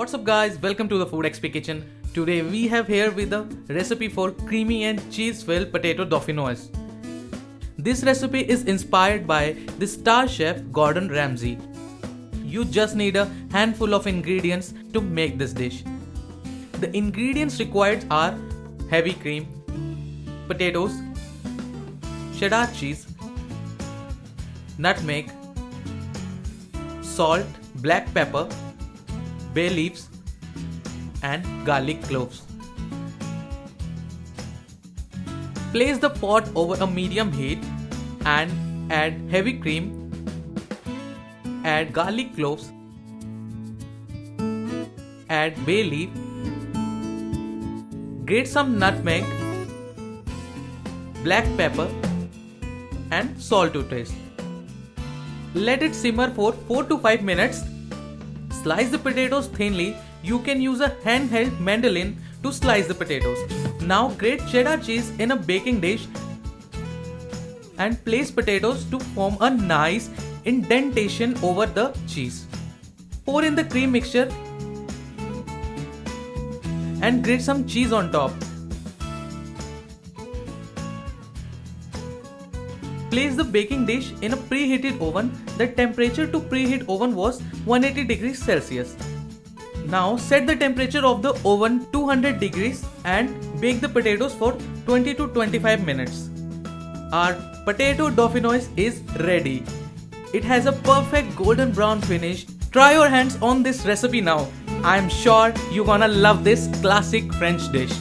What's up guys, welcome to the TheFoodXP kitchen. Today we have here with a recipe for creamy and cheese-filled potato Dauphinoise. This recipe is inspired by the star chef Gordon Ramsay. You just need a handful of ingredients to make this dish. The ingredients required are heavy cream, potatoes, cheddar cheese, nutmeg, salt, black pepper, bay leaves and garlic cloves. Place the pot over a medium heat and add heavy cream, add garlic cloves, add bay leaf, grate some nutmeg, black pepper and salt to taste. Let it simmer for 4 to 5 minutes. Slice the potatoes thinly. You can use a handheld mandolin to slice the potatoes. Now grate cheddar cheese in a baking dish and place potatoes to form a nice indentation over the cheese. Pour in the cream mixture and grate some cheese on top. Place the baking dish in a preheated oven. The temperature to preheat oven was 180 degrees Celsius. Now set the temperature of the oven 200 degrees and bake the potatoes for 20 to 25 minutes. Our potato Dauphinoise is ready. It has a perfect golden brown finish. Try your hands on this recipe now. I am sure you're gonna love this classic French dish.